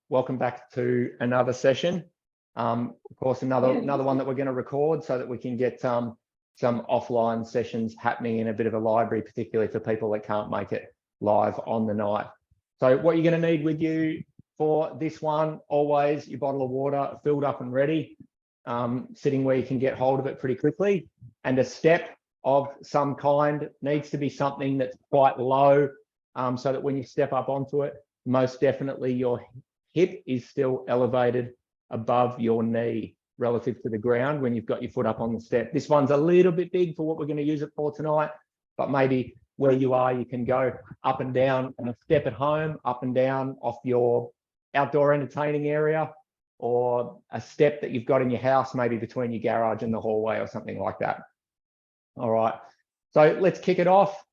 welcome back to another session. Of course, another one that we're going to record so that we can get some offline sessions happening in a bit of a library, particularly for people that can't make it live on the night. So what you're going to need with you for this one, always your bottle of water filled up and ready, sitting where you can get hold of it pretty quickly, and a step of some kind. Needs to be something that's quite low, so that when you step up onto it, most definitely your hip is still elevated above your knee relative to the ground when you've got your foot up on the step. This one's a little bit big for what we're going to use it for tonight, but maybe where you are, you can go up and down on a step at home, up and down off your outdoor entertaining area, or a step that you've got in your house, maybe between your garage and the hallway or something like that. All right, so let's kick it off.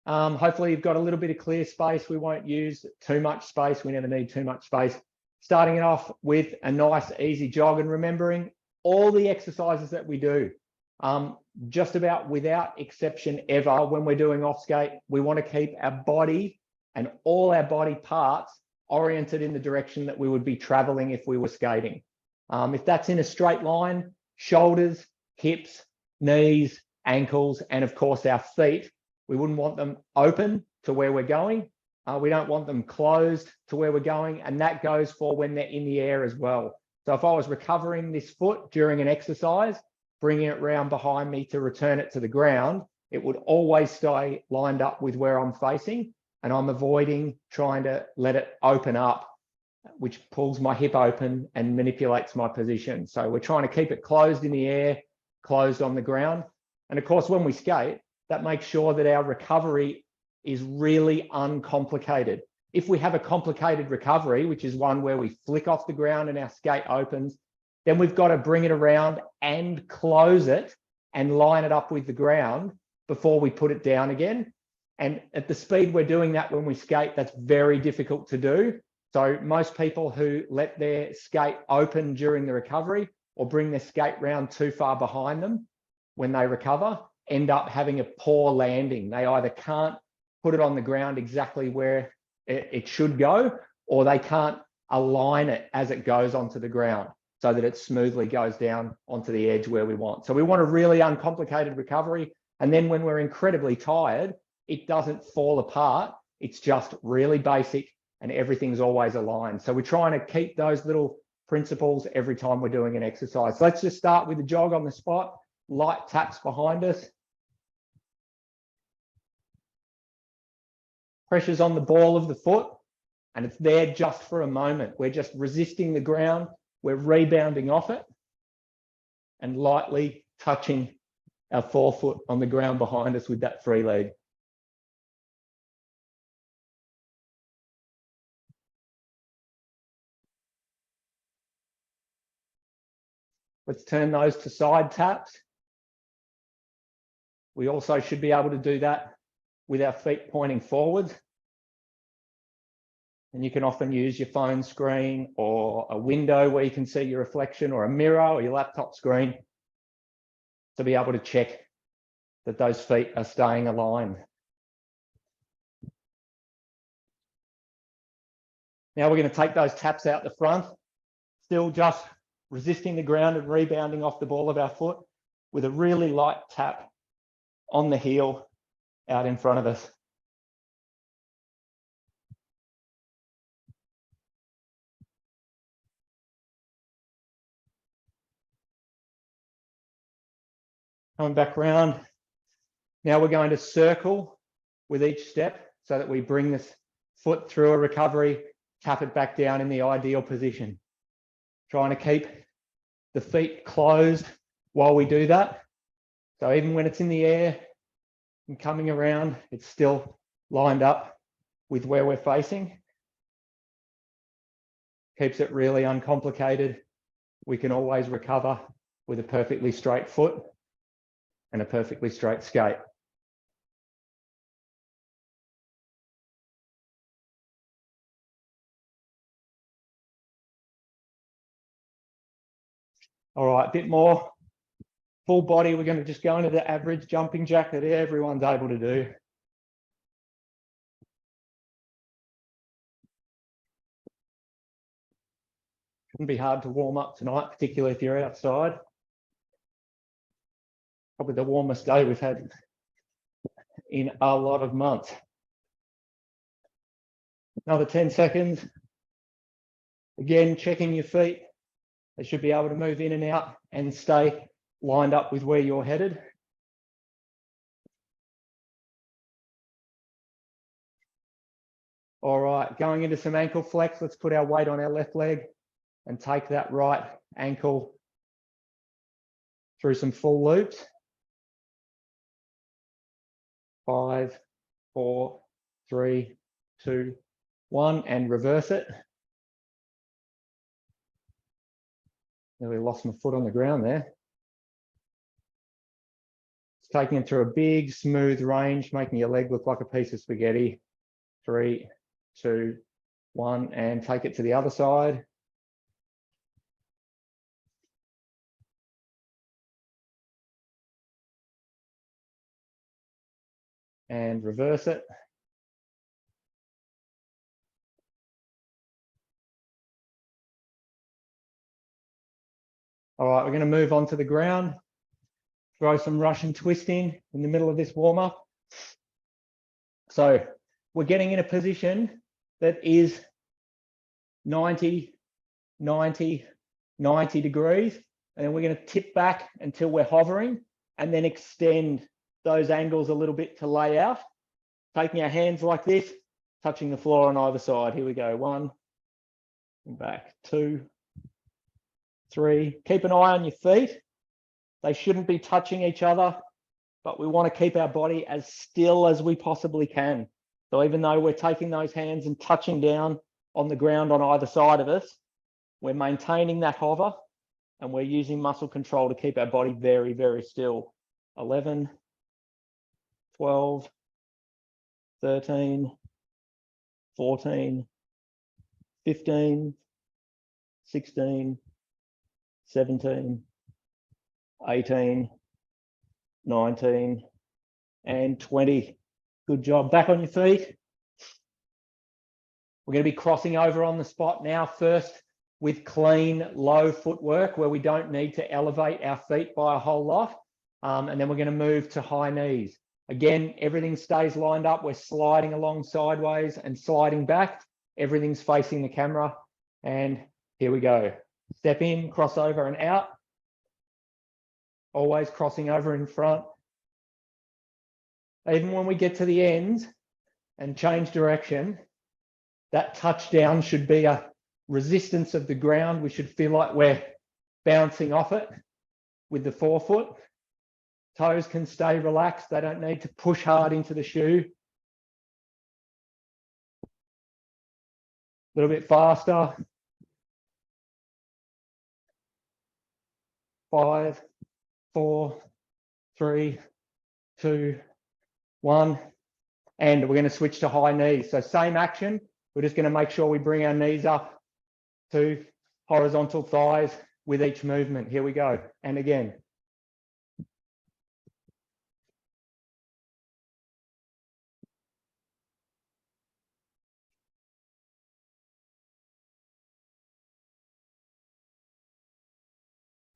Hopefully you've got a little bit of clear space. We won't use too much space. We never need too much space. Starting it off with a nice easy jog, and remembering all the exercises that we do, just about without exception ever, when we're doing off skate, we want to keep our body and all our body parts oriented in the direction that we would be traveling if we were skating. If that's in a straight line, shoulders, hips, knees, ankles, and of course our feet, we wouldn't want them open to where we're going. We don't want them closed to where we're going, and that goes for when they're in the air as well. So if I was recovering this foot during an exercise, bringing it round behind me to return it to the ground, it would always stay lined up with where I'm facing, and I'm avoiding trying to let it open up, which pulls my hip open and manipulates my position. So we're trying to keep it closed in the air, closed on the ground. And of course, when we skate, that makes sure that our recovery is really uncomplicated. If we have a complicated recovery, which is one where we flick off the ground and our skate opens, then we've got to bring it around and close it and line it up with the ground before we put it down again. And at the speed we're doing that when we skate, that's very difficult to do. So most people who let their skate open during the recovery or bring their skate round too far behind them when they recover end up having a poor landing. They either can't put it on the ground exactly where it should go, or they can't align it as it goes onto the ground so that it smoothly goes down onto the edge where we want. So we want a really uncomplicated recovery. And then when we're incredibly tired, it doesn't fall apart. It's just really basic and everything's always aligned. So we're trying to keep those little principles every time we're doing an exercise. So let's just start with the jog on the spot. Light taps behind us. Pressure's on the ball of the foot, and it's there just for a moment. We're just resisting the ground. We're rebounding off it and lightly touching our forefoot on the ground behind us with that free leg. Let's turn those to side taps. We also should be able to do that with our feet pointing forwards. And you can often use your phone screen or a window where you can see your reflection, or a mirror or your laptop screen, to be able to check that those feet are staying aligned. Now we're going to take those taps out the front, still just resisting the ground and rebounding off the ball of our foot with a really light tap on the heel out in front of us. Coming back round. Now we're going to circle with each step so that we bring this foot through a recovery, tap it back down in the ideal position. Trying to keep the feet closed while we do that. So even when it's in the air and coming around, it's still lined up with where we're facing. Keeps it really uncomplicated. We can always recover with a perfectly straight foot and a perfectly straight skate. All right, a bit more full body. We're going to just go into the average jumping jack that everyone's able to do. Wouldn't be hard to warm up tonight, particularly if you're outside. Probably the warmest day we've had in a lot of months. Another 10 seconds. Again, checking your feet. They should be able to move in and out and stay lined up with where you're headed. All right, going into some ankle flex. Let's put our weight on our left leg and take that right ankle through some full loops. 5, 4, 3, 2, 1, and reverse it. Nearly lost my foot on the ground there. It's taking it through a big, smooth range, making your leg look like a piece of spaghetti. 3, 2, 1, and take it to the other side. And reverse it. All right, we're going to move on to the ground. Throw some Russian twisting in the middle of this warm-up. So we're getting in a position that is 90, 90, 90 degrees. And then we're going to tip back until we're hovering and then extend those angles a little bit to lay out. Taking our hands like this, touching the floor on either side. Here we go. 1, back, 2, 3. Keep an eye on your feet. They shouldn't be touching each other, but we want to keep our body as still as we possibly can. So even though we're taking those hands and touching down on the ground on either side of us, we're maintaining that hover and we're using muscle control to keep our body very, very still. 11, 12, 13, 14, 15, 16, 17, 18, 19, and 20. Good job. Back on your feet. We're going to be crossing over on the spot now, first with clean, low footwork where we don't need to elevate our feet by a whole lot. And then we're going to move to high knees. Again, everything stays lined up. We're sliding along sideways and sliding back. Everything's facing the camera. And here we go. Step in, cross over and out. Always crossing over in front. Even when we get to the end and change direction, that touchdown should be a resistance of the ground. We should feel like we're bouncing off it with the forefoot. Toes can stay relaxed. They don't need to push hard into the shoe. A little bit faster. 5, 4, 3, 2, 1. And we're going to switch to high knees. So same action. We're just going to make sure we bring our knees up to horizontal thighs with each movement. Here we go. And again.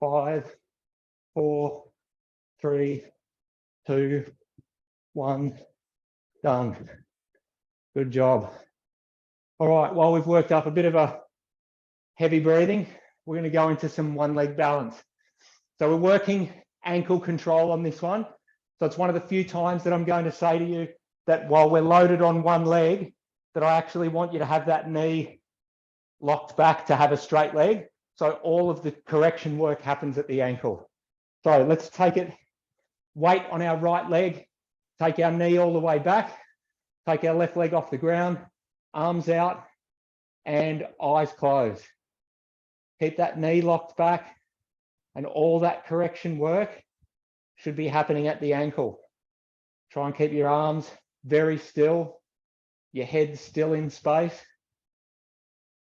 5, 4, 3, 2, 1. Done. Good job. All right, while we've worked up a bit of a heavy breathing, we're going to go into some one leg balance. So we're working ankle control on this one. So it's one of the few times that I'm going to say to you that while we're loaded on one leg, that I actually want you to have that knee locked back to have a straight leg. So all of the correction work happens at the ankle. So let's take it, weight on our right leg, take our knee all the way back, take our left leg off the ground, arms out and eyes closed. Keep that knee locked back and all that correction work should be happening at the ankle. Try and keep your arms very still, your head still in space,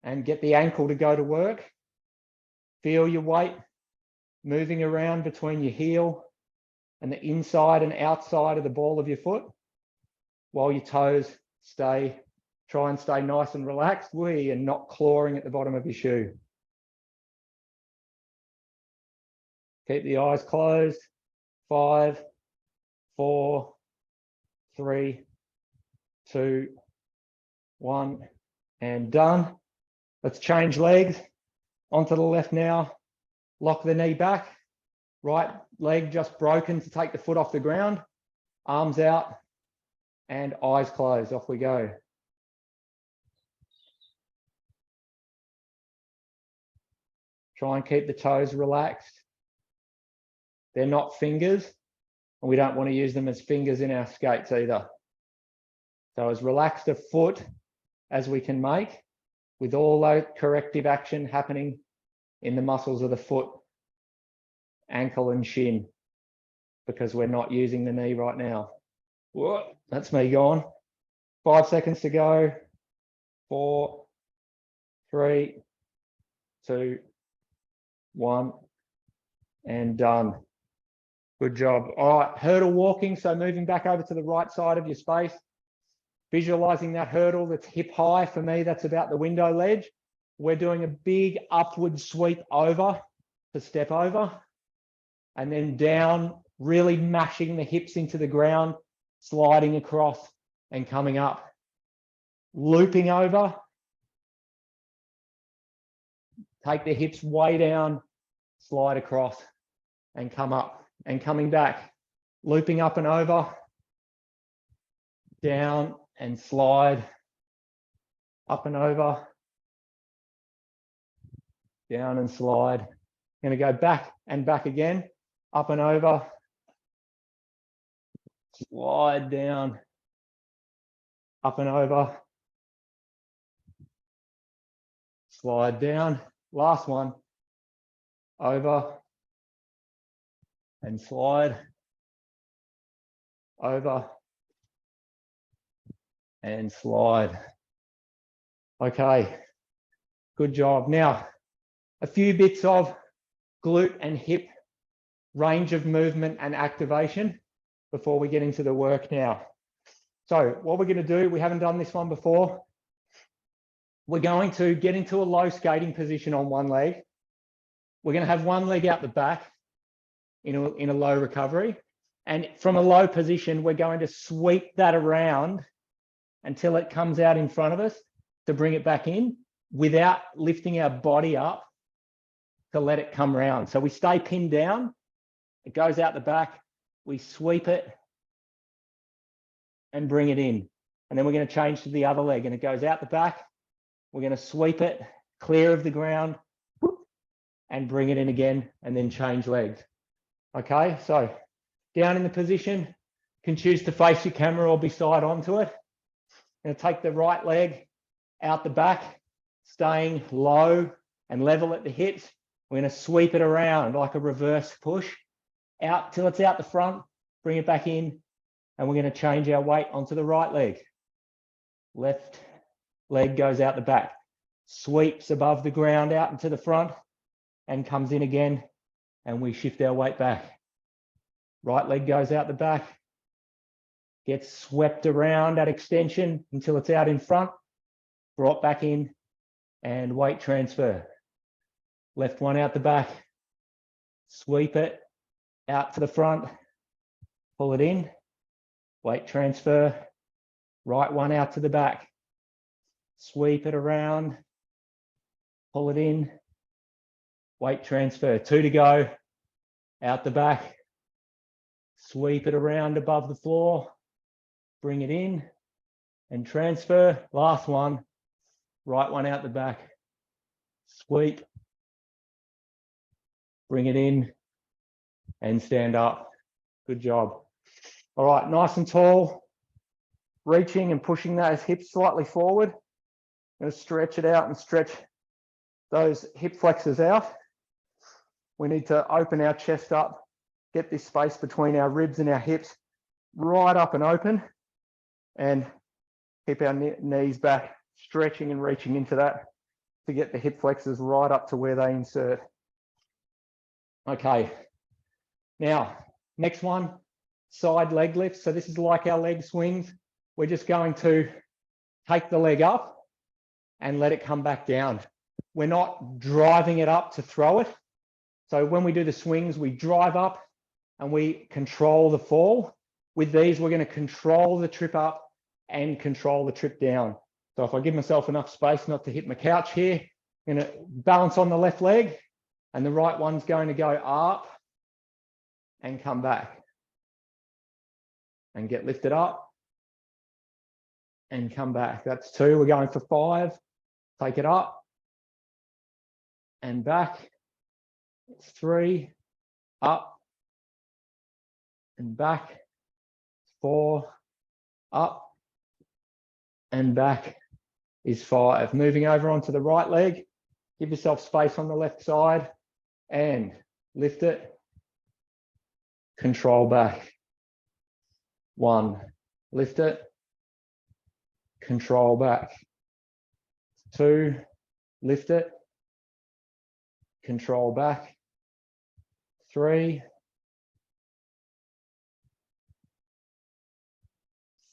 and get the ankle to go to work. Feel your weight moving around between your heel and the inside and outside of the ball of your foot while your toes try and stay nice and relaxed and not clawing at the bottom of your shoe. Keep the eyes closed. 5, 4, 3, 2, 1, and done. Let's change legs. Onto the left now. Lock the knee back. Right leg just broken to take the foot off the ground. Arms out and eyes closed. Off we go. Try and keep the toes relaxed. They're not fingers, and we don't want to use them as fingers in our skates either. So as relaxed a foot as we can make, with all that corrective action happening in the muscles of the foot, ankle and shin, because we're not using the knee right now. Whoa, that's me gone. 5 seconds to go. 4, 3, 2, 1, and done. Good job. All right, hurdle walking. So moving back over to the right side of your space, visualizing that hurdle that's hip high. For me, that's about the window ledge. We're doing a big upward sweep over to step over, and then down, really mashing the hips into the ground, sliding across and coming up, looping over. Take the hips way down, slide across and come up, and coming back, looping up and over, down and slide, up and over, down and slide. Going to go back and back again, up and over, slide down, up and over, slide down. Last one, over and slide, over and slide. Okay, good job. Now, a few bits of glute and hip range of movement and activation before we get into the work now. So what we're going to do, we haven't done this one before. We're going to get into a low skating position on one leg. We're going to have one leg out the back in a low recovery. And from a low position, we're going to sweep that around until it comes out in front of us to bring it back in without lifting our body up to let it come round. So we stay pinned down. It goes out the back. We sweep it and bring it in. And then we're going to change to the other leg, and it goes out the back. We're going to sweep it clear of the ground and bring it in again, and then change legs. Okay, so down in the position, you can choose to face your camera or be side onto it. Going to take the right leg out the back, staying low and level at the hips. We're going to sweep it around like a reverse push out till it's out the front, bring it back in, and we're going to change our weight onto the right leg. Left leg goes out the back, sweeps above the ground out into the front and comes in again, and we shift our weight back. Right leg goes out the back, gets swept around at extension until it's out in front, brought back in, and weight transfer. Left one out the back, sweep it out to the front, pull it in, weight transfer. Right one out to the back, sweep it around, pull it in, weight transfer. 2 to go, out the back, sweep it around above the floor, bring it in and transfer. Last one, right one out the back, sweep, bring it in and stand up. Good job. All right, nice and tall, reaching and pushing those hips slightly forward. I'm going to stretch it out and stretch those hip flexors out. We need to open our chest up, get this space between our ribs and our hips right up and open, and keep our knees back, stretching and reaching into that to get the hip flexors right up to where they insert. Okay, now next one, side leg lifts. So this is like our leg swings. We're just going to take the leg up and let it come back down. We're not driving it up to throw it. So when we do the swings, we drive up and we control the fall. With these, we're going to control the trip up and control the trip down. So if I give myself enough space not to hit my couch here, I'm going to balance on the left leg, and the right one's going to go up and come back and get lifted up and come back. That's 2. We're going for 5. Take it up and back. It's 3, up and back. 4, up and back is 5. Moving over onto the right leg, give yourself space on the left side and lift it, control back. 1, lift it, control back. 2, lift it, control back. 3,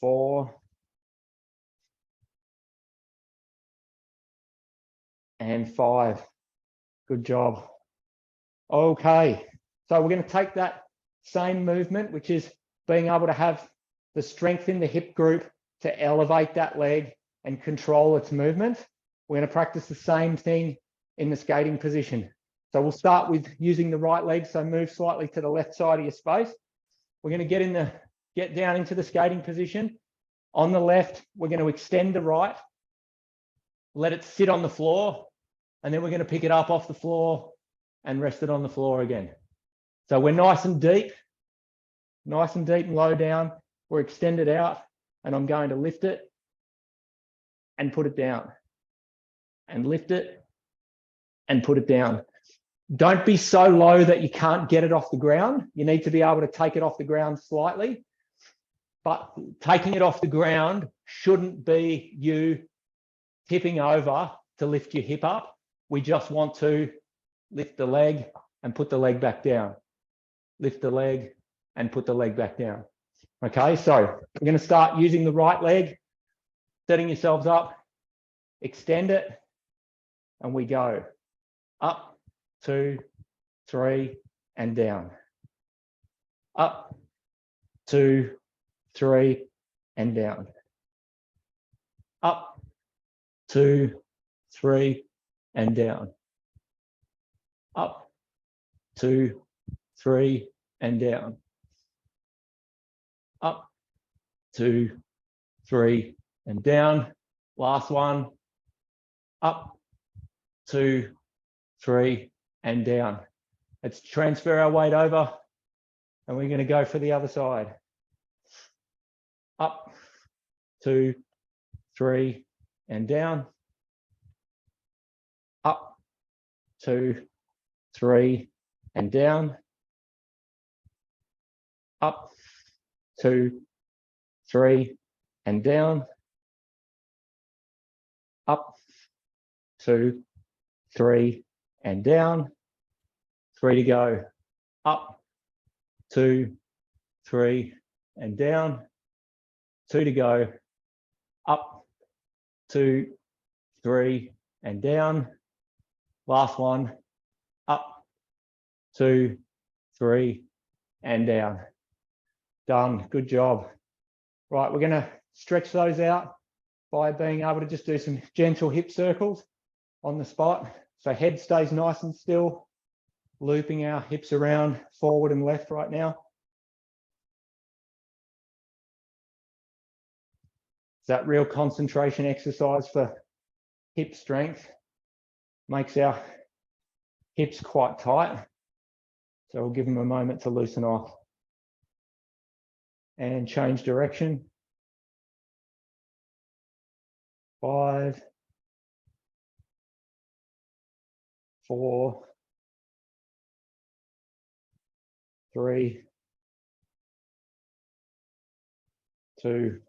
4, and 5. Good job. Okay, so we're going to take that same movement, which is being able to have the strength in the hip group to elevate that leg and control its movement. We're going to practice the same thing in the skating position. So we'll start with using the right leg. So move slightly to the left side of your space. We're going to get down into the skating position. On the left, we're going to extend the right, let it sit on the floor, and then we're going to pick it up off the floor and rest it on the floor again. So we're nice and deep and low down. We're extended out, and I'm going to lift it and put it down, and lift it and put it down. Don't be so low that you can't get it off the ground. You need to be able to take it off the ground slightly, but taking it off the ground shouldn't be you tipping over to lift your hip up. We just want to lift the leg and put the leg back down. Lift the leg and put the leg back down. Okay, so we're going to start using the right leg, setting yourselves up, extend it, and we go up, 2, 3, and down. Up, 2, 3, and down. Up, 2, 3, and down. Up, 2, 3, and down. Up, 2, 3, and down. Last one. Up, 2, 3, and down. Let's transfer our weight over, and we're going to go for the other side. Up, 2, 3, and down. Up, 2, 3, and down. Up, 2, 3, and down. Up, 2, 3, and down. 3 to go. Up, 2, 3, and down. 2 to go. Up, 2, 3, and down. Last one. Up, 2, 3, and down. Done. Good job. Right, we're going to stretch those out by being able to just do some gentle hip circles on the spot. So head stays nice and still, looping our hips around forward and left right now. It's that real concentration exercise for hip strength. Makes our hips quite tight. So we'll give them a moment to loosen off. And change direction. 5, 4, 3, 2,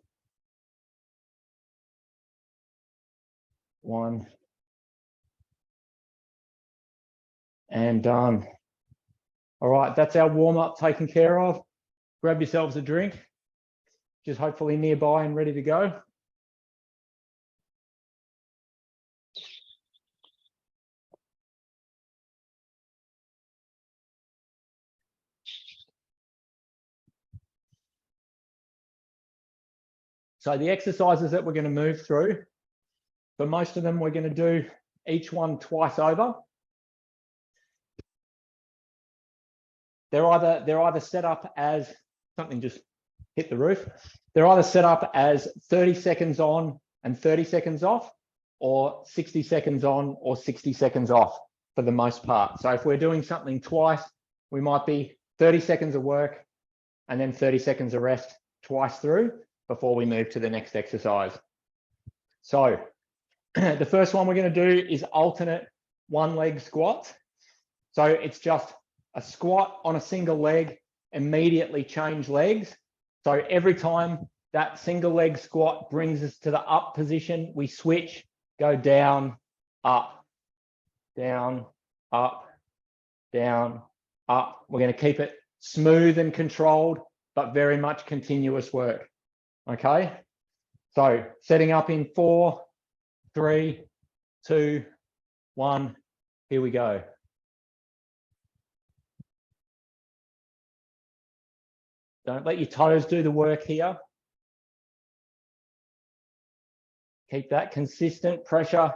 1, and done. All right, that's our warm-up taken care of. Grab yourselves a drink, just hopefully nearby and ready to go. So the exercises that we're going to move through, for most of them, we're going to do each one twice over. They're either set up as something just hit the roof. They're either set up as 30 seconds on and 30 seconds off, or 60 seconds on or 60 seconds off for the most part. So if we're doing something twice, we might be 30 seconds of work and then 30 seconds of rest twice through before we move to the next exercise. So the first one we're going to do is alternate one leg squats. So it's just a squat on a single leg, immediately change legs. So every time that single leg squat brings us to the up position, we switch, go down, up, down, up, down, up. We're going to keep it smooth and controlled, but very much continuous work. Okay. So setting up in 4, 3, 2, 1. Here we go. Don't let your toes do the work here. Keep that consistent pressure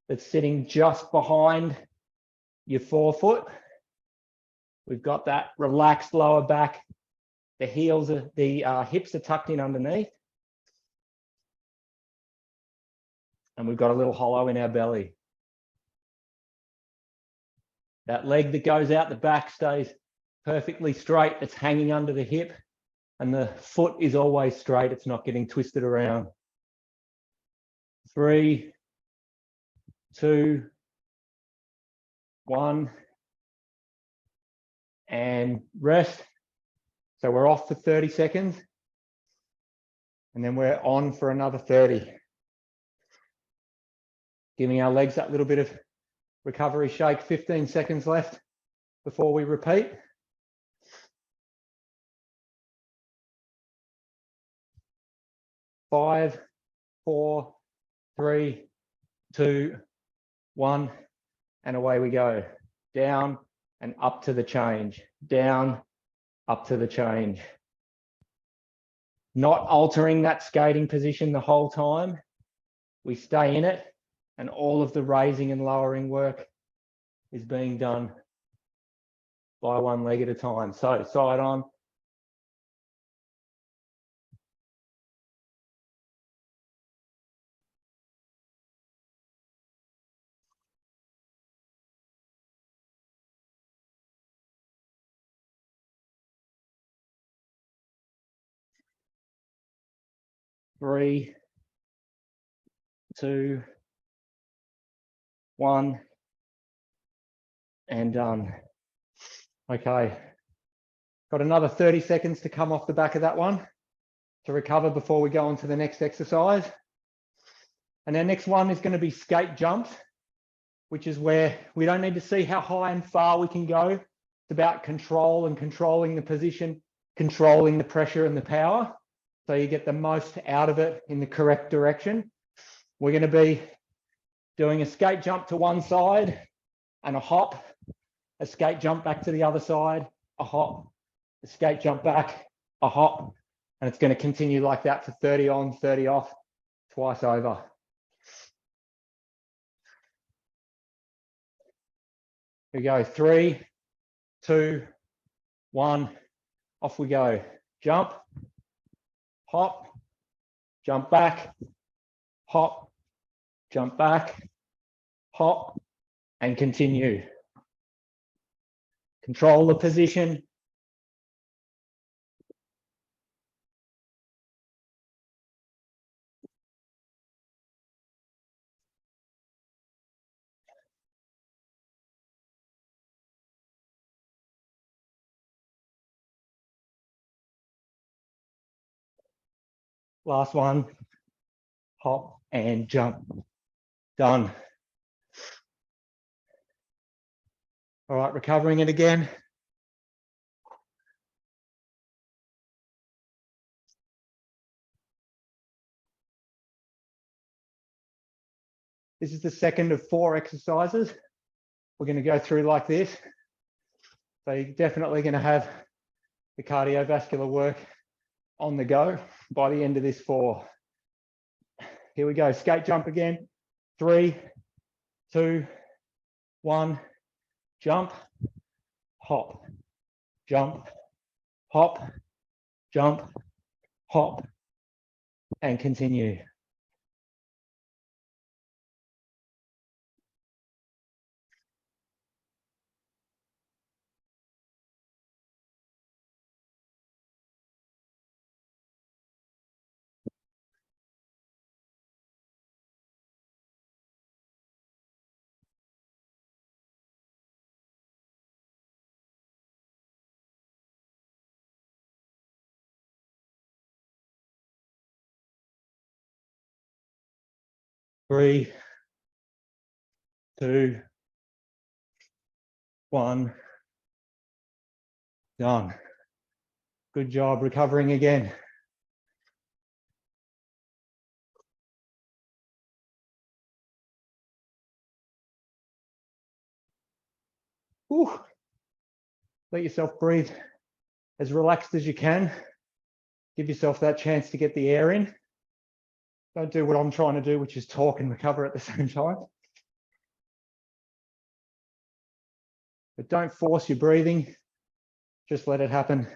that's sitting just behind your forefoot. We've got that relaxed lower back. The heels, the hips are tucked in underneath. And we've got a little hollow in our belly. That leg that goes out the back stays perfectly straight. It's hanging under the hip. And the foot is always straight. It's not getting twisted around. 3, 2, 1. And rest. So we're off for 30 seconds. And then we're on for another 30. Giving our legs that little bit of recovery shake. 15 seconds left before we repeat. 5, 4, 3, 2, 1, and away we go. Down and up to the change. Down, up to the change. Not altering that skating position the whole time. We stay in it, and all of the raising and lowering work is being done by one leg at a time. So side on. Three, 2, 1, and done. Okay, got another 30 seconds to come off the back of that one to recover before we go on to the next exercise. And our next one is going to be skate jumps, which is where we don't need to see how high and far we can go. It's about control and controlling the position, controlling the pressure and the power, so you get the most out of it in the correct direction. We're going to be doing a skate jump to one side and a hop, a skate jump back to the other side, a hop, a skate jump back, a hop, and it's going to continue like that for 30 on, 30 off, twice over. Here we go. 3, 2, 1, off we go. Jump, hop, jump back, hop, jump back, hop, and continue. Control the position. Last one, hop and jump. Done. All right, recovering it again. This is the second of 4 exercises we're going to go through like this. So you're definitely going to have the cardiovascular work on the go by the end of this 4. Here we go. Skate jump again. 3, 2, 1. Jump, hop, jump, hop, jump, hop, and continue. Three, 2, 1. Done. Good job recovering again. Whew. Let yourself breathe as relaxed as you can. Give yourself that chance to get the air in. Don't do what I'm trying to do, which is talk and recover at the same time. But don't force your breathing. Just let it happen.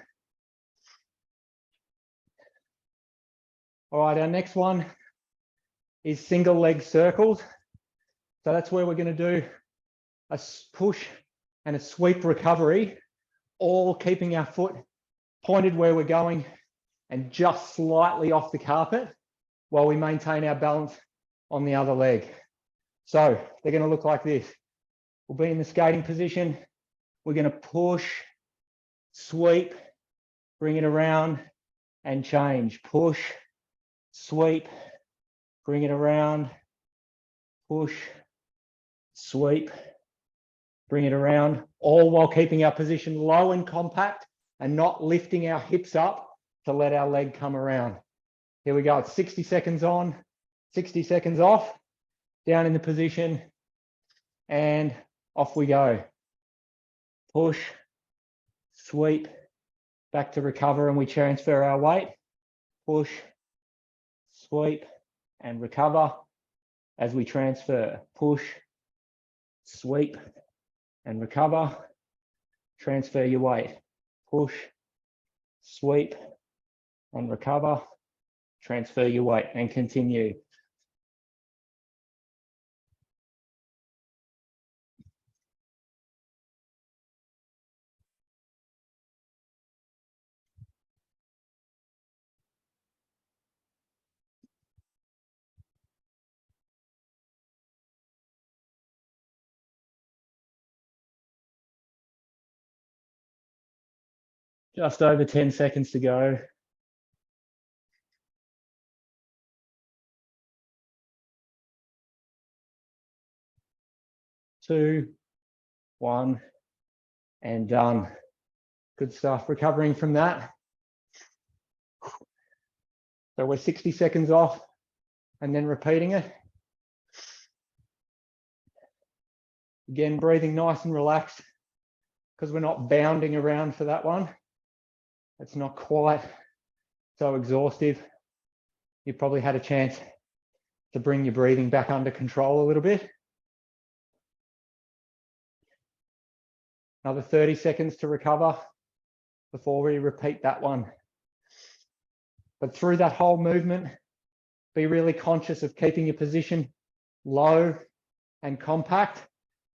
All right, our next one is single leg circles. So that's where we're going to do a push and a sweep recovery, all keeping our foot pointed where we're going and just slightly off the carpet while we maintain our balance on the other leg. So they're going to look like this. We'll be in the skating position. We're going to push, sweep, bring it around and change. Push, sweep, bring it around, push, sweep, bring it around, all while keeping our position low and compact and not lifting our hips up to let our leg come around. Here we go. It's 60 seconds on, 60 seconds off, down in the position, and off we go. Push, sweep, back to recover, and we transfer our weight. Push, sweep, and recover as we transfer. Push, sweep, and recover. Transfer your weight. Push, sweep, and recover. Transfer your weight and continue. Just over 10 seconds to go. 2, 1, and done. Good stuff. Recovering from that. So we're 60 seconds off and then repeating it. Again, breathing nice and relaxed because we're not bounding around for that one. It's not quite so exhaustive. You probably had a chance to bring your breathing back under control a little bit. Another 30 seconds to recover before we repeat that one. But through that whole movement, be really conscious of keeping your position low and compact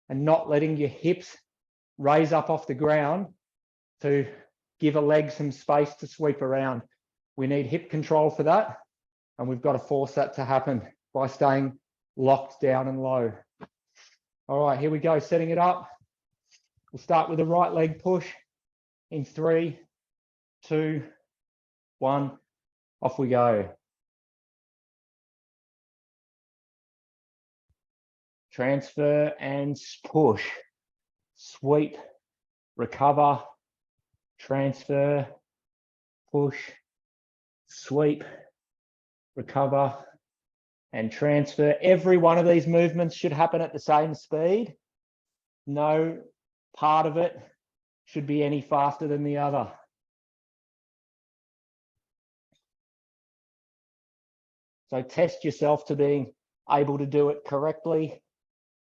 and not letting your hips raise up off the ground to give a leg some space to sweep around. We need hip control for that, and we've got to force that to happen by staying locked down and low. All right, here we go, setting it up. We'll start with the right leg push in 3, 2, 1, off we go. Transfer and push, sweep, recover, transfer, push, sweep, recover, and transfer. Every one of these movements should happen at the same speed. No part of it should be any faster than the other. So test yourself to being able to do it correctly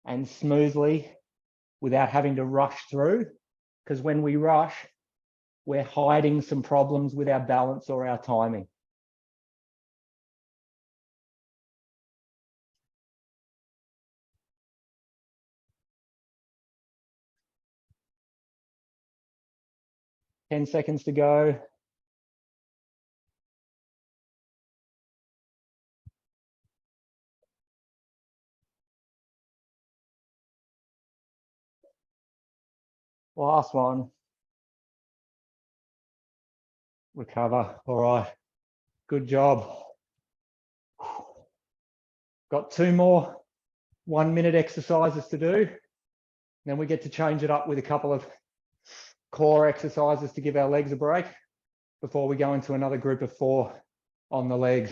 and smoothly without having to rush through, because when we rush, we're hiding some problems with our balance or our timing. Ten seconds to go. Last one. Recover. All right. Good job. Got 2 more 1-minute exercises to do. Then we get to change it up with a couple of core exercises to give our legs a break before we go into another group of 4 on the legs.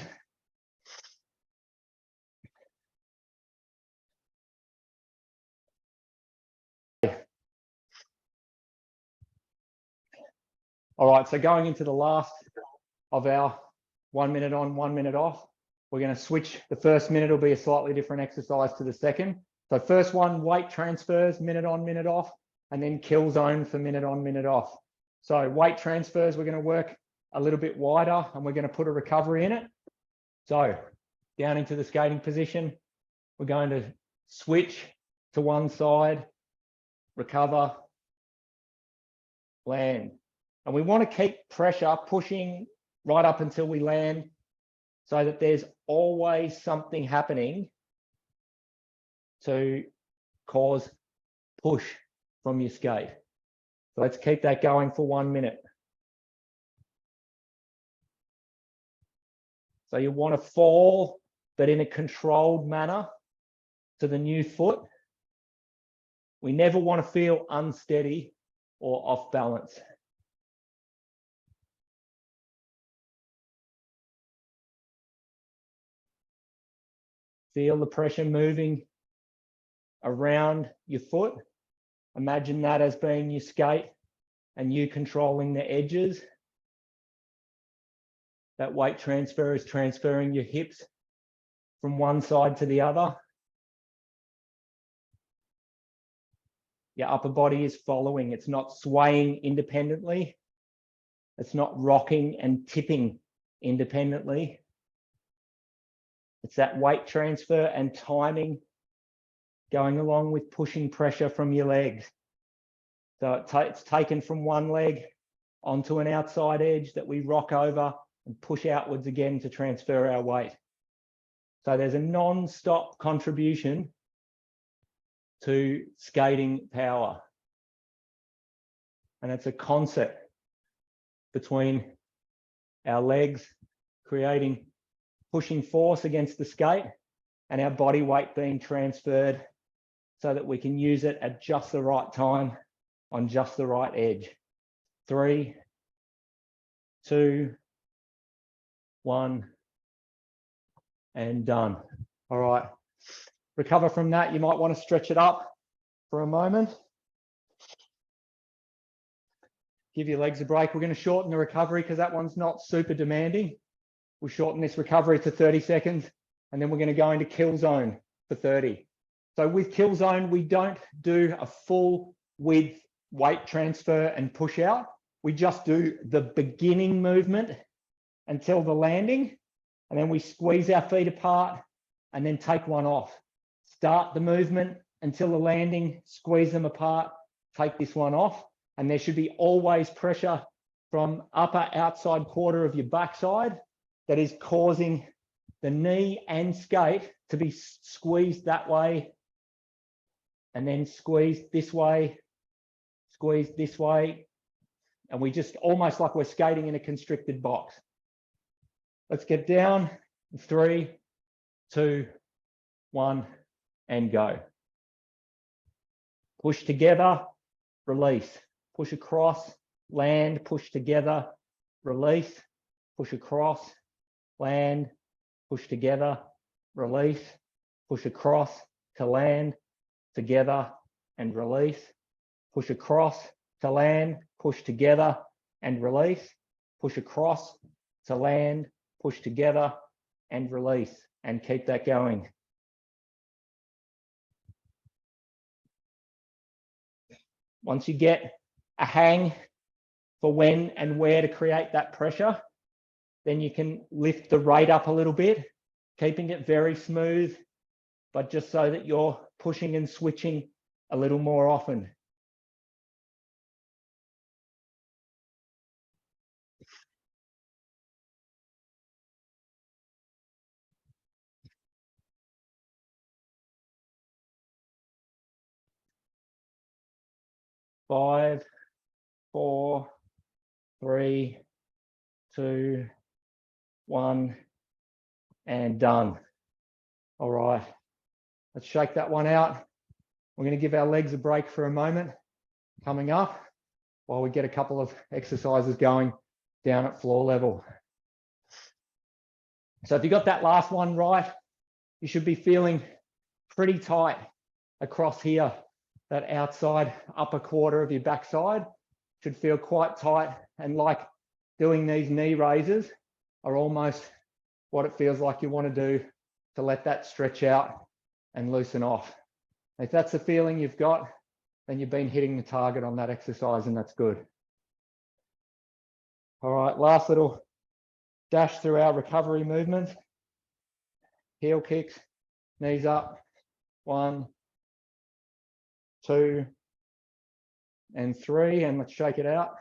All right, so going into the last of our 1 minute on, 1 minute off, we're going to switch. The first minute will be a slightly different exercise to the second. So first one, weight transfers, minute on, minute off, and then kill zone for minute on, minute off. So weight transfers, we're going to work a little bit wider and we're going to put a recovery in it. So down into the skating position, we're going to switch to one side, recover, land. And we want to keep pressure pushing right up until we land so that there's always something happening to cause push from your skate. So let's keep that going for 1 minute. So you want to fall, but in a controlled manner to the new foot. We never want to feel unsteady or off balance. Feel the pressure moving around your foot. Imagine that as being your skate and you controlling the edges. That weight transfer is transferring your hips from one side to the other. Your upper body is following. It's not swaying independently. It's not rocking and tipping independently. It's that weight transfer and timing going along with pushing pressure from your legs. So it's taken from one leg onto an outside edge that we rock over and push outwards again to transfer our weight. So there's a non-stop contribution to skating power. And it's a concert between our legs creating pushing force against the skate and our body weight being transferred so that we can use it at just the right time on just the right edge. 3, 2, 1, and done. All right. Recover from that. You might want to stretch it up for a moment. Give your legs a break. We're going to shorten the recovery because that one's not super demanding. We'll shorten this recovery to 30 seconds, and then we're going to go into kill zone for 30. So with kill zone, we don't do a full width weight transfer and push out. We just do the beginning movement until the landing, and then we squeeze our feet apart and then take one off. Start the movement until the landing, squeeze them apart, take this one off, and there should be always pressure from upper outside quarter of your backside that is causing the knee and skate to be squeezed that way, and then squeezed this way, squeezed this way, and we just almost like we're skating in a constricted box. Let's get down. 3, 2, 1, and go. Push together, release. Push across, land, push together, release, push across, land, push together, release, push across to land, together and release, push across to land, push together and release, push across to land, push together and release, and keep that going. Once you get a hang for when and where to create that pressure, then you can lift the rate up a little bit, keeping it very smooth, but just so that you're pushing and switching a little more often. Five, 4, 3, 2, 1, and done. All right, let's shake that one out. We're going to give our legs a break for a moment coming up while we get a couple of exercises going down at floor level. So if you got that last one right, you should be feeling pretty tight across here. That outside upper quarter of your backside should feel quite tight, and like doing these knee raises are almost what it feels like you want to do to let that stretch out and loosen off. If that's the feeling you've got, then you've been hitting the target on that exercise, and that's good. All right, last little dash through our recovery movements. Heel kicks, knees up, 1, 2, and 3, and let's shake it out.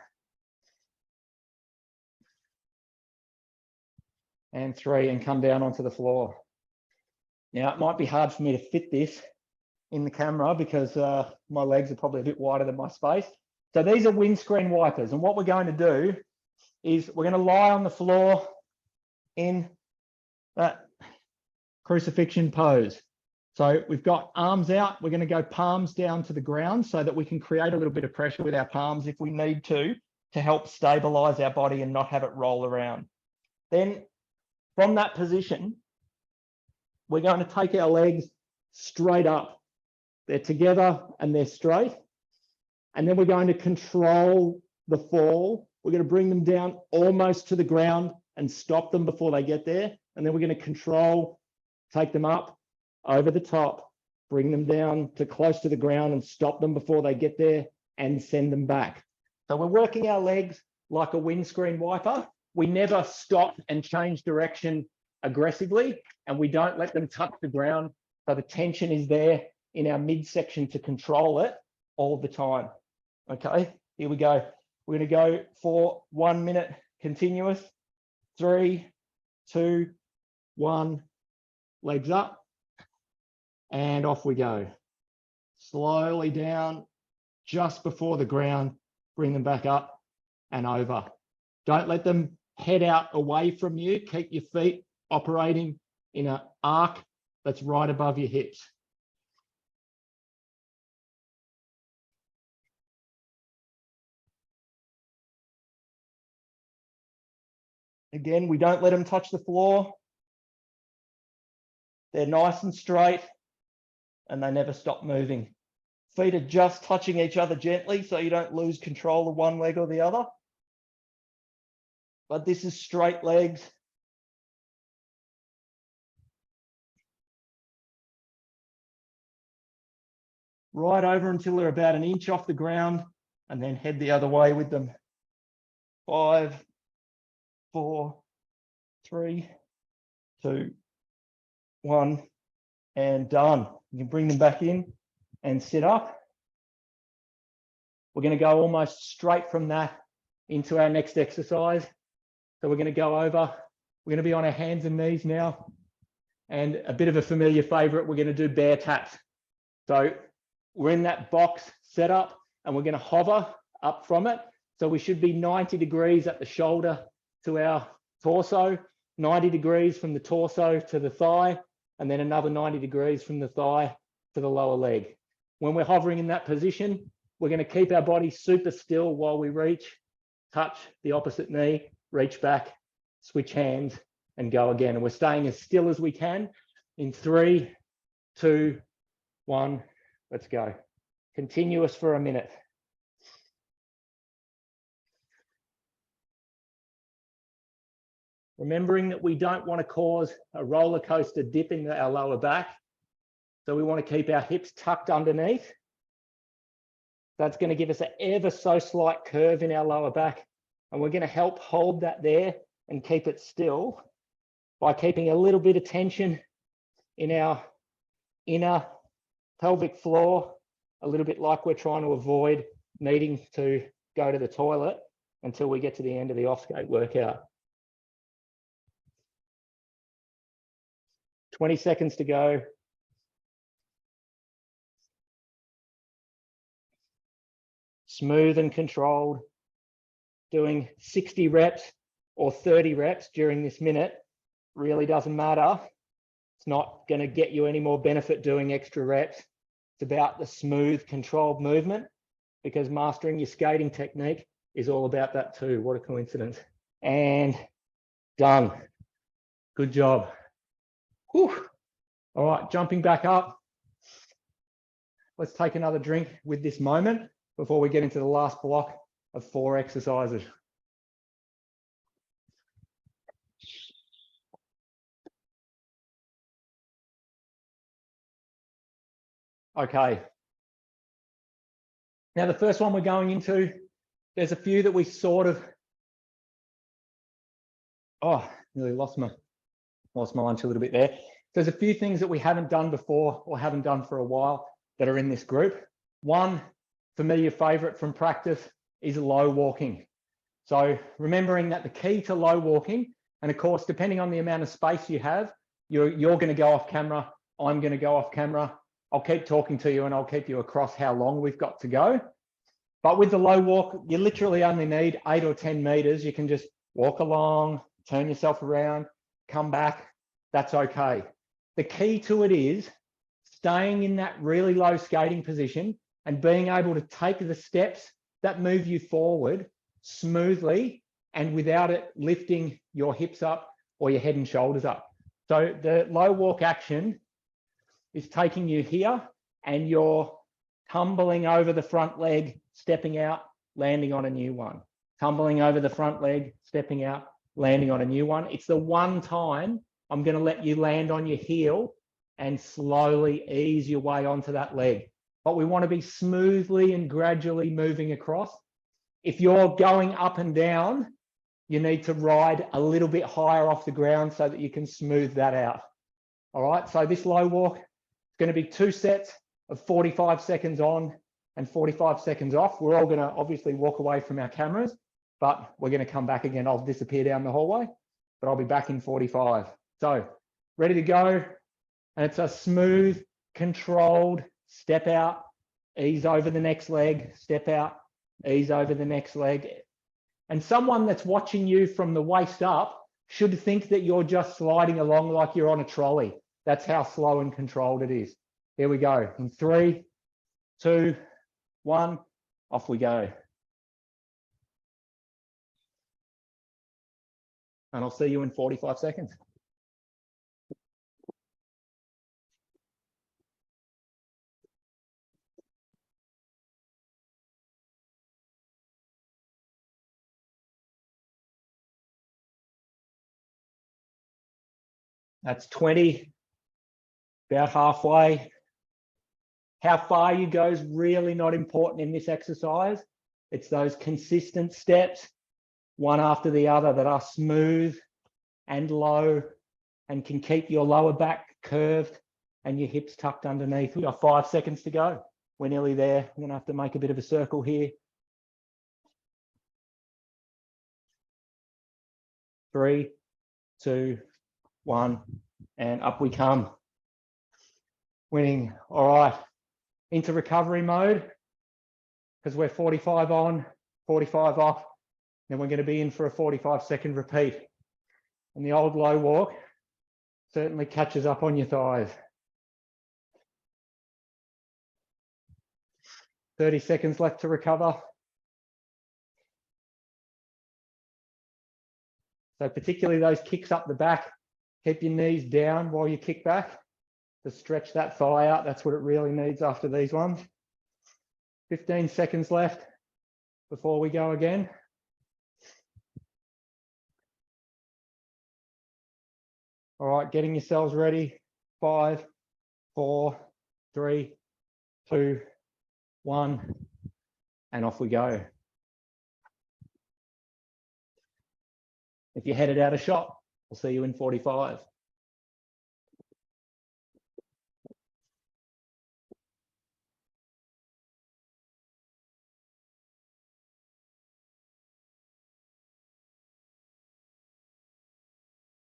And 3, and come down onto the floor. Now, it might be hard for me to fit this in the camera because my legs are probably a bit wider than my space. So these are windscreen wipers, and what we're going to do is we're going to lie on the floor in that crucifixion pose. So we've got arms out. We're going to go palms down to the ground so that we can create a little bit of pressure with our palms if we need to help stabilize our body and not have it roll around. Then from that position, we're going to take our legs straight up. They're together and they're straight. And then we're going to control the fall. We're going to bring them down almost to the ground and stop them before they get there. And then we're going to control, take them up over the top, bring them down to close to the ground and stop them before they get there and send them back. So we're working our legs like a windscreen wiper. We never stop and change direction aggressively, and we don't let them touch the ground. So the tension is there in our midsection to control it all the time. Okay, here we go. We're going to go for 1 minute continuous. 3, 2, 1, legs up, and off we go. Slowly down, just before the ground, bring them back up and over. Don't let them head out away from you. Keep your feet operating in an arc that's right above your hips. Again, we don't let them touch the floor. They're nice and straight, and they never stop moving. Feet are just touching each other gently so you don't lose control of one leg or the other. But this is straight legs. Right over until they're about an inch off the ground, and then head the other way with them. 5, 4, 3, 2, 1, and done. You can bring them back in and sit up. We're going to go almost straight from that into our next exercise. So we're going to go over, we're going to be on our hands and knees now. And a bit of a familiar favorite, we're going to do bear taps. So we're in that box setup and we're going to hover up from it. So we should be 90 degrees at the shoulder to our torso, 90 degrees from the torso to the thigh, and then another 90 degrees from the thigh to the lower leg. When we're hovering in that position, we're going to keep our body super still while we reach, touch the opposite knee, reach back, switch hands, and go again. And we're staying as still as we can in 3, 2, 1, let's go. Continuous for a minute. remembering that we don't want to cause a roller coaster dip in our lower back. So we want to keep our hips tucked underneath. That's going to give us an ever so slight curve in our lower back. And we're going to help hold that there and keep it still by keeping a little bit of tension in our inner pelvic floor, a little bit like we're trying to avoid needing to go to the toilet until we get to the end of the off-skate workout. 20 seconds to go. Smooth and controlled. Doing 60 reps or 30 reps during this minute really doesn't matter. It's not going to get you any more benefit doing extra reps. It's about the smooth, controlled movement, because mastering your skating technique is all about that too. What a coincidence. And done. Good job. Whew. All right, jumping back up. Let's take another drink with this moment before we get into the last block of 4 exercises. Okay. Now, the first one we're going into, there's a few that we sort of, nearly lost my lunch a little bit there. There's a few things that we haven't done before or haven't done for a while that are in this group. One familiar favorite from practice is low walking. So remembering that the key to low walking, and of course, depending on the amount of space you have, you're going to go off camera, I'm going to go off camera. I'll keep talking to you and I'll keep you across how long we've got to go. But with the low walk, you literally only need 8 or 10 meters. You can just walk along, turn yourself around, come back. That's okay. The key to it is staying in that really low skating position and being able to take the steps that move you forward smoothly and without it lifting your hips up or your head and shoulders up. So the low walk action is taking you here and you're tumbling over the front leg, stepping out, landing on a new one. Tumbling over the front leg, stepping out, landing on a new one. It's the one time I'm going to let you land on your heel and slowly ease your way onto that leg. But we want to be smoothly and gradually moving across. If you're going up and down, you need to ride a little bit higher off the ground so that you can smooth that out. All right, so this low walk is going to be 2 sets of 45 seconds on and 45 seconds off. We're all going to obviously walk away from our cameras, but we're going to come back again. I'll disappear down the hallway, but I'll be back in 45. So ready to go. And it's a smooth, controlled step out, ease over the next leg, step out, ease over the next leg. And someone that's watching you from the waist up should think that you're just sliding along like you're on a trolley. That's how slow and controlled it is. Here we go. In 3, 2, 1, off we go. And I'll see you in 45 seconds. That's 20, about halfway. How far you go is really not important in this exercise. It's those consistent steps, one after the other, that are smooth and low and can keep your lower back curved and your hips tucked underneath. We've got 5 seconds to go. We're nearly there. I'm going to have to make a bit of a circle here. 3, 2, 1, and up we come. Winning. All right. Into recovery mode, because we're 45 on, 45 off. Then we're going to be in for a 45-second repeat. And the old low walk certainly catches up on your thighs. 30 seconds left to recover. So particularly those kicks up the back, keep your knees down while you kick back to stretch that thigh out. That's what it really needs after these ones. 15 seconds left before we go again. All right, getting yourselves ready. 5, 4, 3, 2, 1, and off we go. If you're headed out of shot, we'll see you in 45.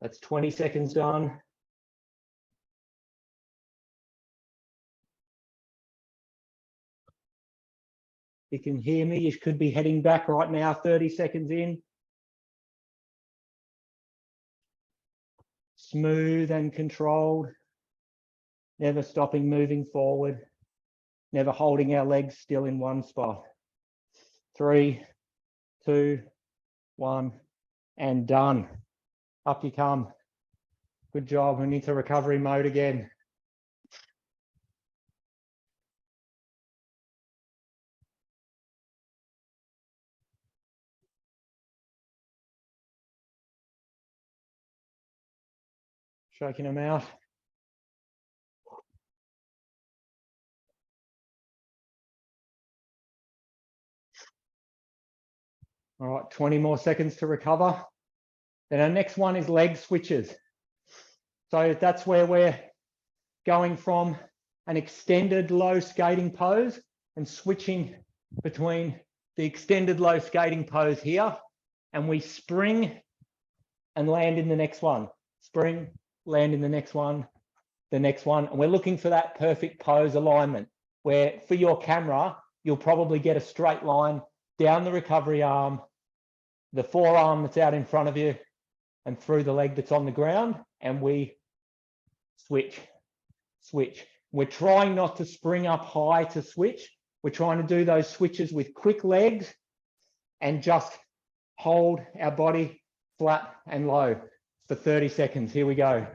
That's 20 seconds done. You can hear me, you could be heading back right now, 30 seconds in. Smooth and controlled, never stopping moving forward, never holding our legs still in one spot. 3, 2, 1, and done. Up you come. Good job, and into recovery mode again. Shaking them out. All right, 20 more seconds to recover. Then our next one is leg switches. So that's where we're going from an extended low skating pose and switching between the extended low skating pose here, and we spring and land in the next one. Spring, land in the next one, the next one. And we're looking for that perfect pose alignment where for your camera, you'll probably get a straight line down the recovery arm, the forearm that's out in front of you, and through the leg that's on the ground, and we switch, switch. We're trying not to spring up high to switch. We're trying to do those switches with quick legs and just hold our body flat and low for 30 seconds. Here we go.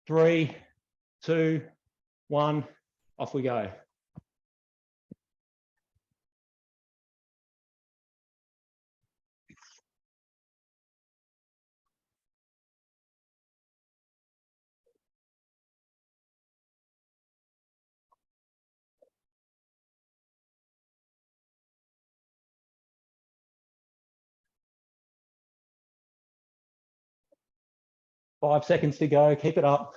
3, 2, 1, off we go. Five seconds to go. Keep it up.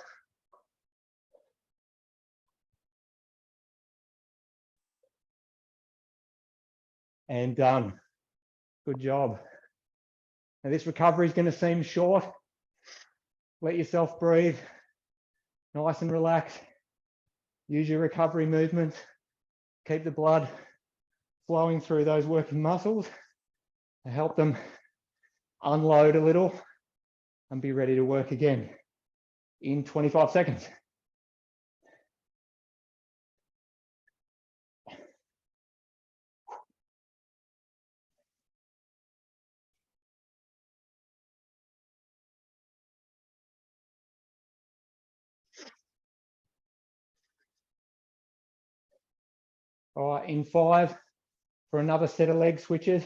And done. Good job. Now this recovery is going to seem short. Let yourself breathe. Nice and relaxed. Use your recovery movements. Keep the blood flowing through those working muscles to help them unload a little and be ready to work again in 25 seconds. All right, in 5 for another set of leg switches.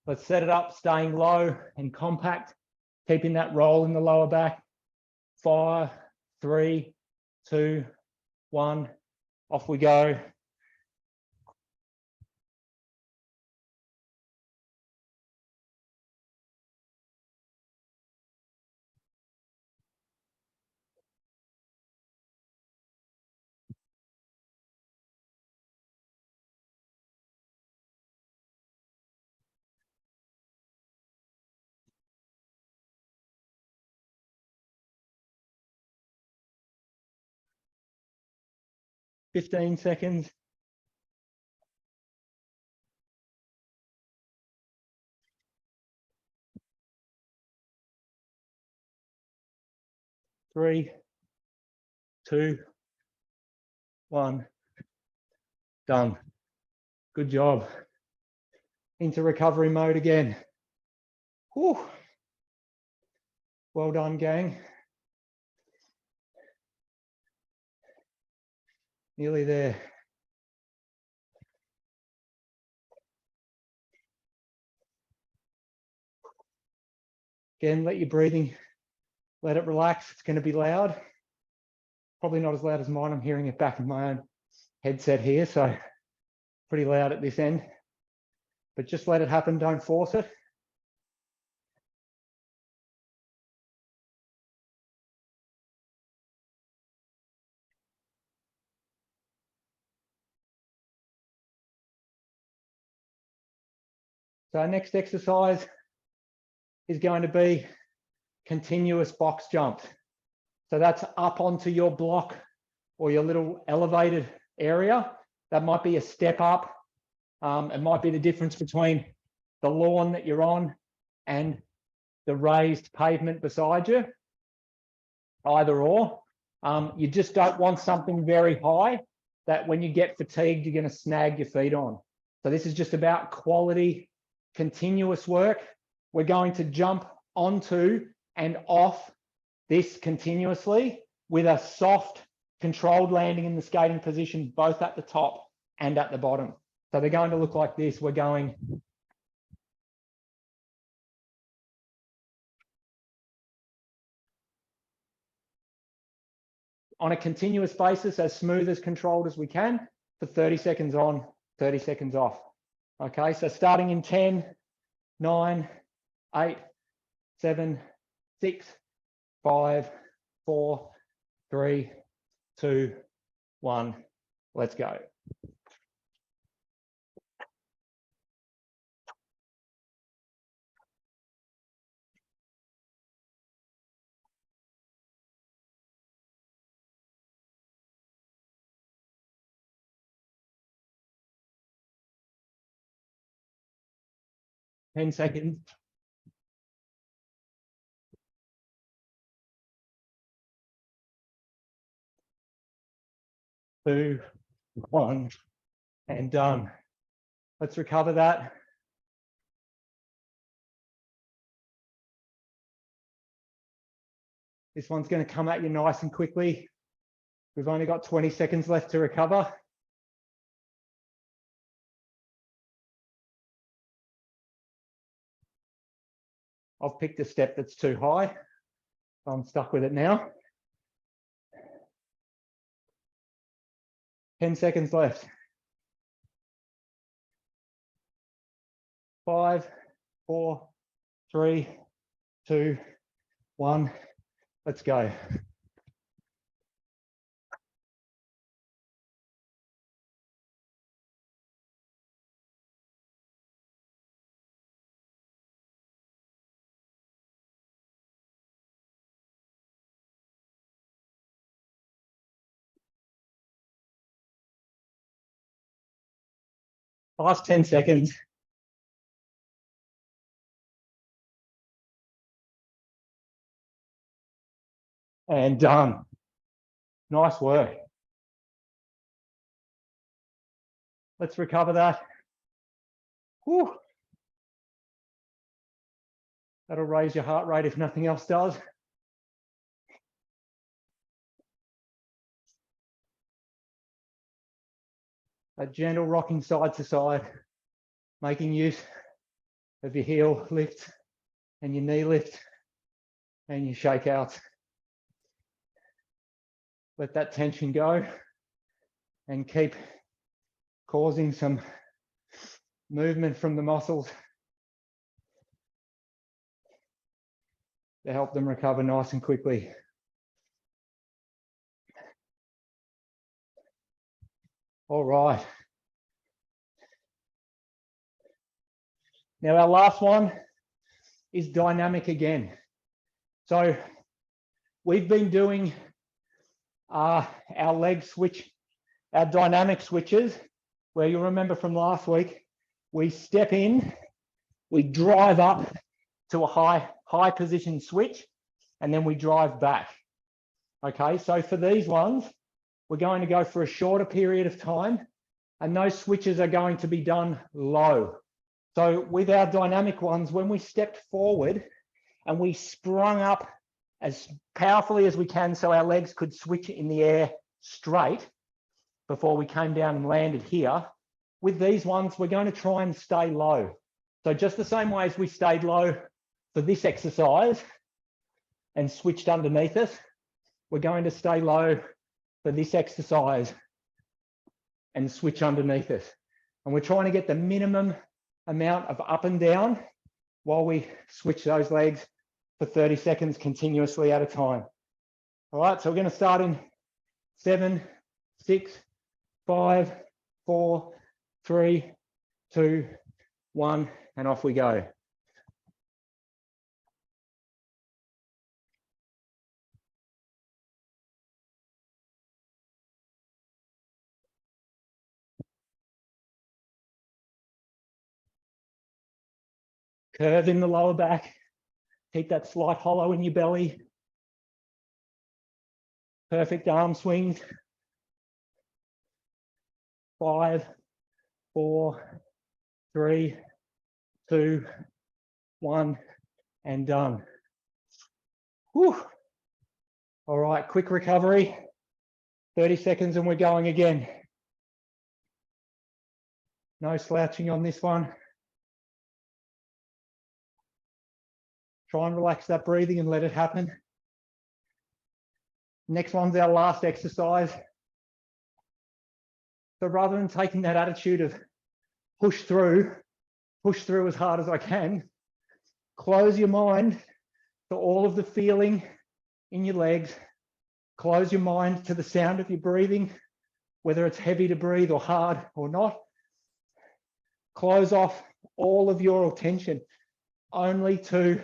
Let's set it up, staying low and compact, keeping that roll in the lower back. 5, 3, 2, 1, off we go. Fifteen seconds. Three, 2, 1, done. Good job. Into recovery mode again. Whew. Well done, gang. Nearly there. Again, let your breathing Let it relax. It's going to be loud. Probably not as loud as mine. I'm hearing it back in my own headset here, so pretty loud at this end. But just let it happen. Don't force it. So our next exercise is going to be continuous box jumps. So that's up onto your block or your little elevated area. That might be a step up. It might be the difference between the lawn that you're on and the raised pavement beside you, either or. You just don't want something very high that when you get fatigued, you're going to snag your feet on. So this is just about quality, continuous work. We're going to jump onto and off this continuously with a soft, controlled landing in the skating position, both at the top and at the bottom. So they're going to look like this. We're going on a continuous basis, as smooth as controlled as we can, for 30 seconds on, 30 seconds off. Okay, so starting in 10, 9, 8, 7, 6, 5, 4, 3, 2, 1. Let's go. Ten seconds. 2, 1, and done. Let's recover that. This one's going to come at you nice and quickly. We've only got 20 seconds left to recover. I've picked a step that's too high. I'm stuck with it now. 10 seconds left. 5, 4, 3, 2, 1. Let's go. Last 10 seconds. And done. Nice work. Let's recover that. Whew. That'll raise your heart rate if nothing else does. A gentle rocking side to side, making use of your heel lift and your knee lift and your shakeouts. Let that tension go and keep causing some movement from the muscles to help them recover nice and quickly. All right. Now our last one is dynamic again. So we've been doing our leg switch, our dynamic switches, where you'll remember from last week, we step in, we drive up to a high position switch, and then we drive back. Okay, so for these ones, we're going to go for a shorter period of time, and those switches are going to be done low. So with our dynamic ones, when we stepped forward and we sprung up as powerfully as we can so our legs could switch in the air straight before we came down and landed here, with these ones, we're going to try and stay low. So just the same way as we stayed low for this exercise, and switched underneath us. We're going to stay low for this exercise and switch underneath us. And we're trying to get the minimum amount of up and down while we switch those legs for 30 seconds continuously at a time. All right, so we're going to start in 7, 6, 5, 4, 3, 2, 1, and off we go. Curve in the lower back. Keep that slight hollow in your belly. Perfect arm swings. 5, 4, 3, 2, 1, and done. Whew. All right, quick recovery. 30 seconds and we're going again. No slouching on this one. Try and relax that breathing and let it happen. Next one's our last exercise. So rather than taking that attitude of push through as hard as I can, close your mind to all of the feeling in your legs. Close your mind to the sound of your breathing, whether it's heavy to breathe or hard or not. Close off all of your attention only to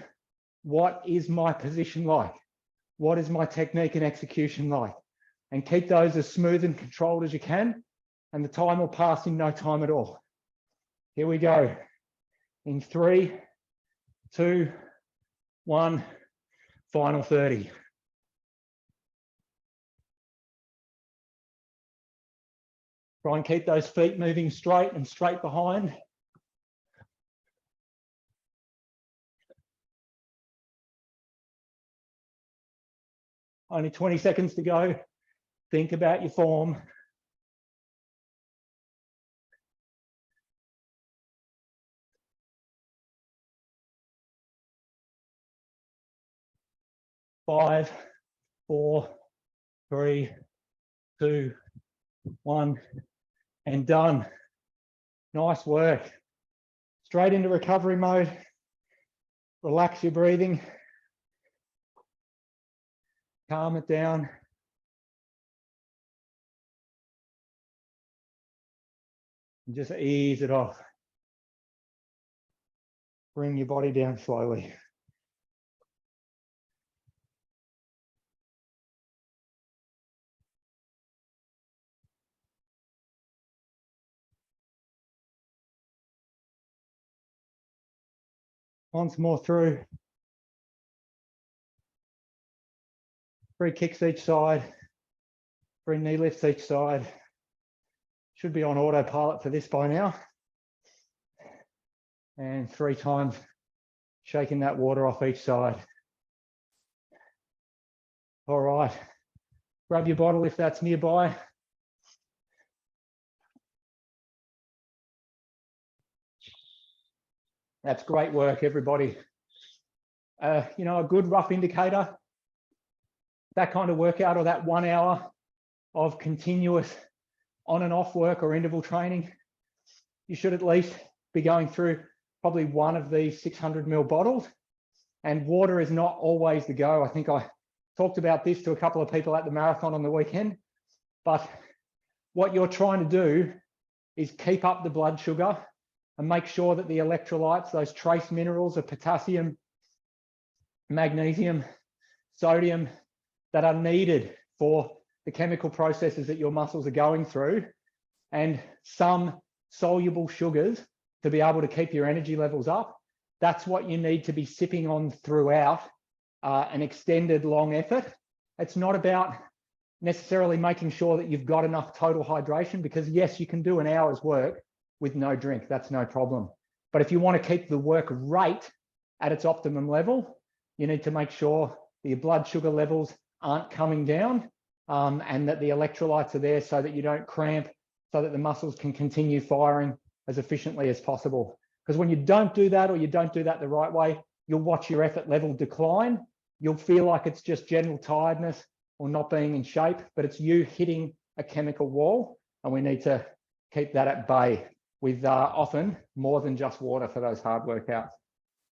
what is my position like? What is my technique and execution like? And keep those as smooth and controlled as you can, and the time will pass in no time at all. Here we go. In 3, 2, 1, final 30. Try and keep those feet moving straight and straight behind. Only 20 seconds to go. Think about your form. Five, 4, 3, 2, 1, and done. Nice work. Straight into recovery mode. Relax your breathing. Calm it down. And just ease it off. Bring your body down slowly. Once more through. 3 kicks each side. 3 knee lifts each side. Should be on autopilot for this by now. And 3 times shaking that water off each side. All right. Grab your bottle if that's nearby. That's great work, everybody. You know, a good rough indicator, that kind of workout or that 1 hour of continuous on and off work or interval training, you should at least be going through probably one of these 600 ml bottles. And water is not always the go. I think I talked about this to a couple of people at the marathon on the weekend, but what you're trying to do is keep up the blood sugar and make sure that the electrolytes, those trace minerals of potassium, magnesium, sodium, that are needed for the chemical processes that your muscles are going through, and some soluble sugars to be able to keep your energy levels up. That's what you need to be sipping on throughout an extended long effort. It's not about necessarily making sure that you've got enough total hydration, because yes, you can do an hour's work with no drink, that's no problem. But if you want to keep the work rate at its optimum level, you need to make sure that your blood sugar levels aren't coming down and that the electrolytes are there so that you don't cramp, so that the muscles can continue firing as efficiently as possible. Because when you don't do that, or you don't do that the right way, you'll watch your effort level decline you'll feel like it's just general tiredness or not being in shape, but it's you hitting a chemical wall, and we need to keep that at bay with often more than just water for those hard workouts.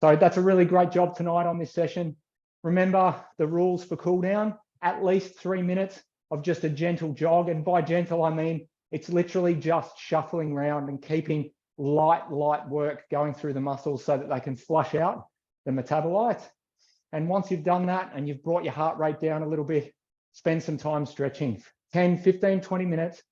So that's a really great job tonight on this session. Remember the rules for cool down, at least 3 minutes of just a gentle jog. And by gentle, I mean, it's literally just shuffling around and keeping light work going through the muscles so that they can flush out the metabolites. And once you've done that and you've brought your heart rate down a little bit, spend some time stretching, 10, 15, 20 minutes,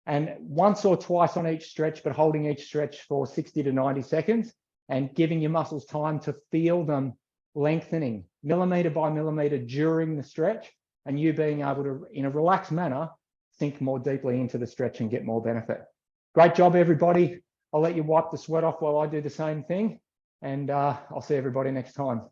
and once or twice on each stretch, but holding each stretch for 60 to 90 seconds and giving your muscles time to feel them lengthening millimeter by millimeter during the stretch, and you being able to, in a relaxed manner, sink more deeply into the stretch and get more benefit. Great job, everybody. I'll let you wipe the sweat off while I do the same thing, and I'll see everybody next time.